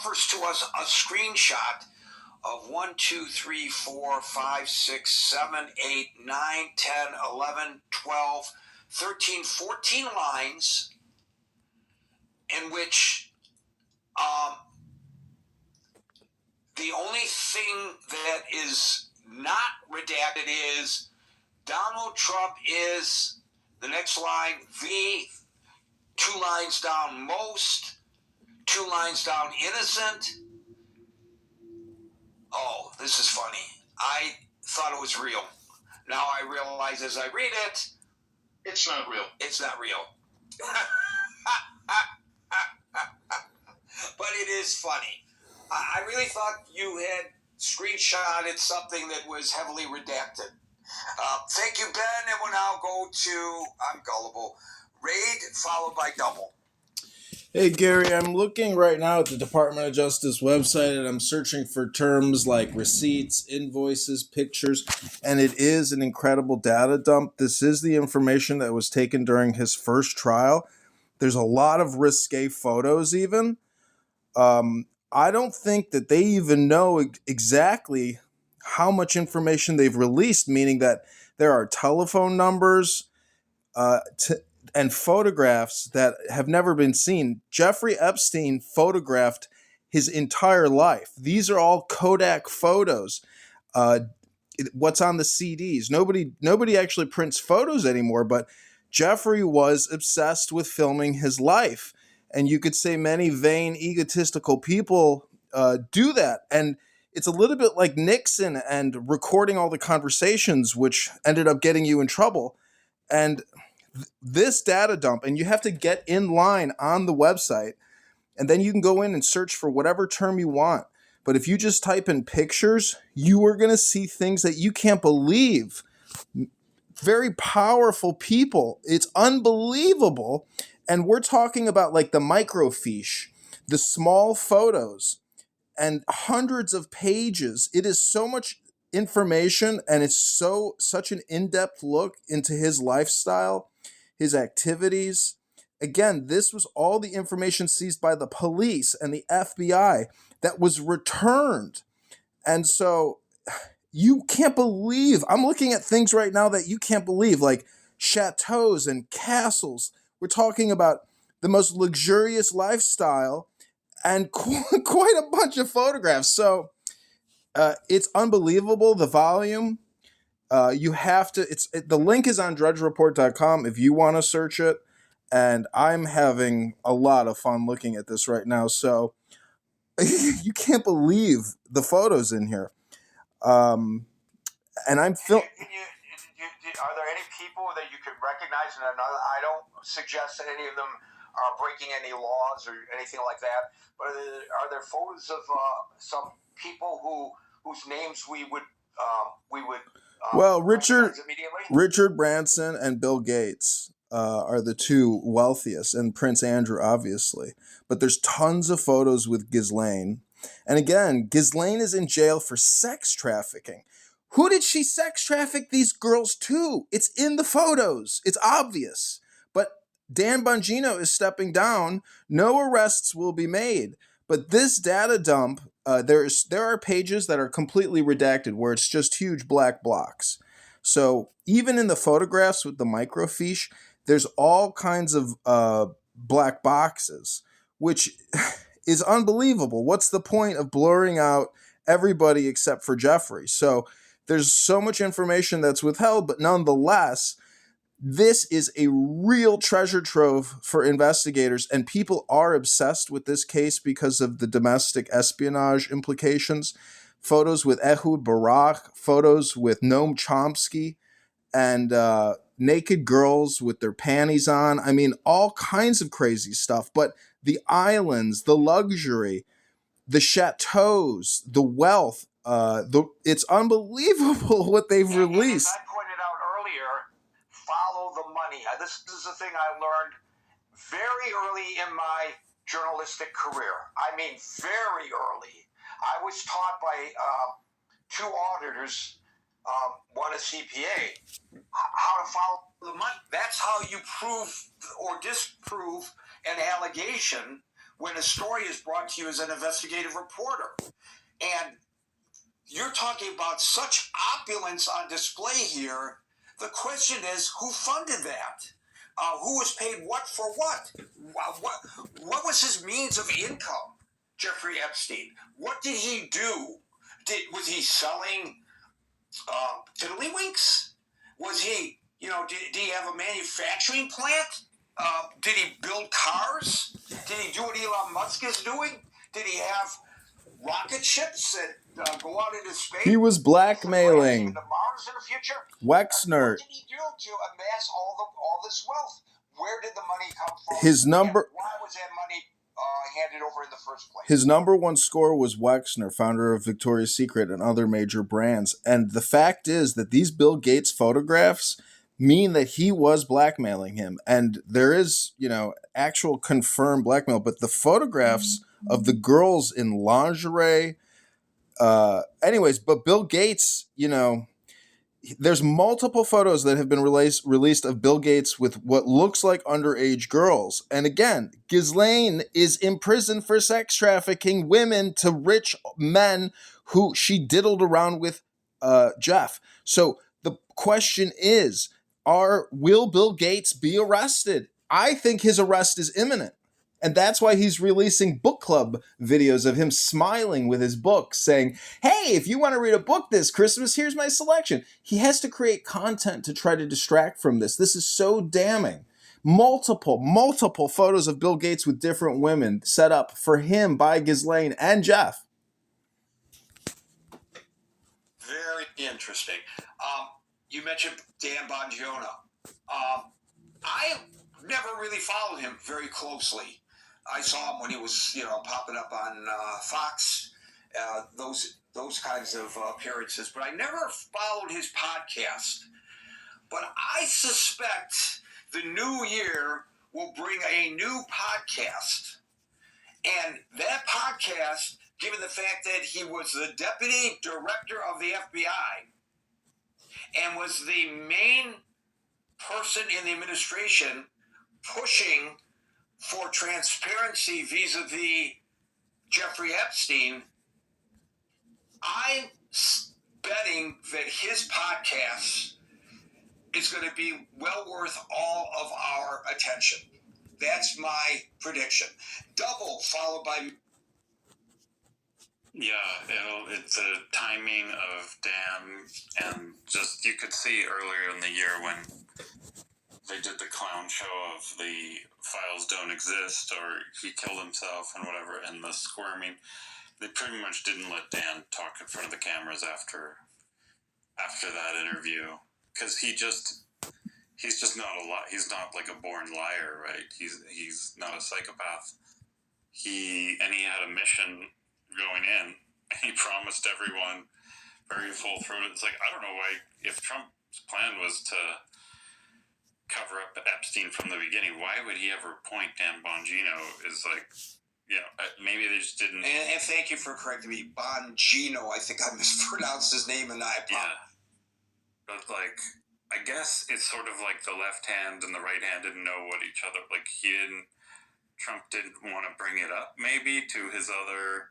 offers to us a screenshot of 1, 2, 3, 4, 5, 6, 7, 8, 9, 10, 11, 12, 13, 14 lines in which the only thing that is not redacted is Donald Trump is, the next line, the 2 lines down most, 2 lines down innocent. Oh, this is funny. I thought it was real. Now I realize as I read it, it's not real. It's not real. But it is funny. I really thought you had screenshotted something that was heavily redacted. Thank you, Ben. And we'll now go to, I'm gullible, Raid followed by Double. Hey, Gary, I'm looking right now at the Department of Justice website, and I'm searching for terms like receipts, invoices, pictures, and it is an incredible data dump. This is the information that was taken during his first trial. There's a lot of risque photos even. I don't think that they even know exactly how much information they've released, meaning that there are telephone numbers and photographs that have never been seen. Jeffrey Epstein photographed his entire life. These are all Kodak photos. What's on the CDs? Nobody actually prints photos anymore, but Jeffrey was obsessed with filming his life. And you could say many vain, egotistical people do that. And it's a little bit like Nixon and recording all the conversations, which ended up getting you in trouble. And this data dump, and you have to get in line on the website, and then you can go in and search for whatever term you want. But if you just type in pictures, you are going to see things that you can't believe. Very powerful people. It's unbelievable. And we're talking about like the microfiche, the small photos, and hundreds of pages. It is so much information, and it's such an in-depth look into his lifestyle, his activities. Again, this was all the information seized by the police and the FBI that was returned. And so you can't believe, I'm looking at things right now that you can't believe, like chateaus and castles. We're talking about the most luxurious lifestyle and quite a bunch of photographs. So it's unbelievable, the volume. You have to, the link is on drudgereport.com if you want to search it. And I'm having a lot of fun looking at this right now. So you can't believe the photos in here. And I'm Are there any people that you could recognize? And I don't suggest that any of them are breaking any laws or anything like that. But are there photos of some people whose names we would well, Richard Branson and Bill Gates are the two wealthiest, and Prince Andrew, obviously. But there's tons of photos with Ghislaine. And again, Ghislaine is in jail for sex trafficking. Who did she sex traffic these girls to? It's in the photos. It's obvious. But Dan Bongino is stepping down. No arrests will be made. But this data dump, there are pages that are completely redacted where it's just huge black blocks. So even in the photographs with the microfiche, there's all kinds of black boxes, which is unbelievable. What's the point of blurring out everybody except for Jeffrey? So there's so much information that's withheld, but nonetheless, this is a real treasure trove for investigators, and people are obsessed with this case because of the domestic espionage implications. Photos with Ehud Barak, photos with Noam Chomsky, and naked girls with their panties on. I mean, all kinds of crazy stuff. But the islands, the luxury, the chateaus, the wealth, it's unbelievable what they've released. As I pointed out earlier, follow the money. This is the thing I learned very early in my journalistic career. I mean, very early. I was taught by two auditors, one a CPA, how to follow the money. That's how you prove or disprove an allegation when a story is brought to you as an investigative reporter. And you're talking about such opulence on display here. The question is, who funded that? Who was paid what for what? What was his means of income, Jeffrey Epstein? What did he do? Was he selling tiddlywinks? Was he, did he have a manufacturing plant? Did he build cars? Did he do what Elon Musk is doing? Did he have rocket ships that go out into space? He was blackmailing the Mars in the future. Wexner. What did he do to amass all this wealth? Where did the money come from? Why was that money handed over in the first place? His number one score was Wexner, founder of Victoria's Secret and other major brands. And the fact is that these Bill Gates photographs mean that he was blackmailing him. And there is, actual confirmed blackmail. But the photographs of the girls in lingerie, but Bill Gates, there's multiple photos that have been released of Bill Gates with what looks like underage girls. And again, Ghislaine is in prison for sex trafficking women to rich men who she diddled around with Jeff. So the question is, will Bill Gates be arrested? I think his arrest is imminent. And that's why he's releasing book club videos of him smiling with his book saying, hey, if you want to read a book this Christmas, here's my selection. He has to create content to try to distract from this. This is so damning. Multiple photos of Bill Gates with different women set up for him by Ghislaine and Jeff. Very interesting. You mentioned Dan Bongino. I never really followed him very closely. I saw him when he was, popping up on Fox, those kinds of appearances. But I never followed his podcast. But I suspect the new year will bring a new podcast. And that podcast, given the fact that he was the deputy director of the FBI and was the main person in the administration pushing for transparency vis-a-vis Jeffrey Epstein, I'm betting that his podcast is going to be well worth all of our attention. That's my prediction. Double followed by... Yeah, it's a timing of Dan, and just you could see earlier in the year when they did the clown show of the files don't exist or he killed himself and whatever, and the squirming. They pretty much didn't let Dan talk in front of the cameras after that interview because he's just not a lot. He's not like a born liar, right? He's not a psychopath. He had a mission going in, and he promised everyone very full throat. It's like, I don't know why, if Trump's plan was to cover up Epstein from the beginning, why would he ever appoint Dan Bongino? Is like, maybe they just didn't. And thank you for correcting me. Bongino, I think I mispronounced his name, and I apologize. Yeah. But I guess it's sort of like the left hand and the right hand didn't know what each other, Trump didn't want to bring it up maybe to his other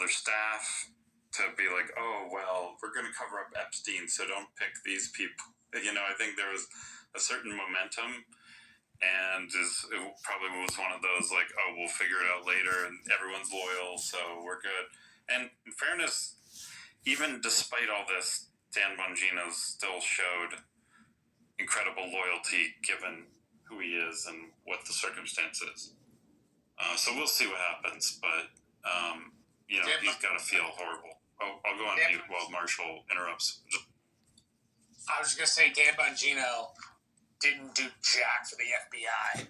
staff to be like, oh, well, we're going to cover up Epstein, so don't pick these people. I think there was a certain momentum, and it probably was one of those like, oh, we'll figure it out later, and everyone's loyal, so we're good. And in fairness, even despite all this, Dan Bongino still showed incredible loyalty given who he is and what the circumstances. So we'll see what happens, but he's got to feel horrible. I'll go on mute while Marshall interrupts. I was going to say Dan Bongino didn't do jack for the FBI.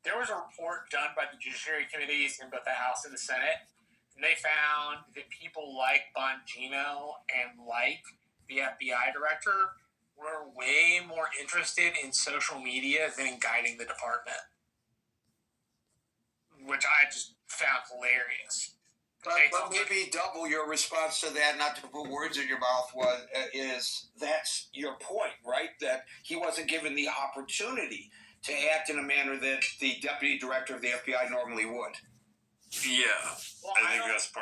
There was a report done by the Judiciary Committees in both the House and the Senate, and they found that people like Bongino and like the FBI director were way more interested in social media than in guiding the department, which I just found hilarious. But maybe double your response to that, not to put words in your mouth, is that's your point, right? That he wasn't given the opportunity. to act in a manner that the deputy director of the FBI normally would. Yeah.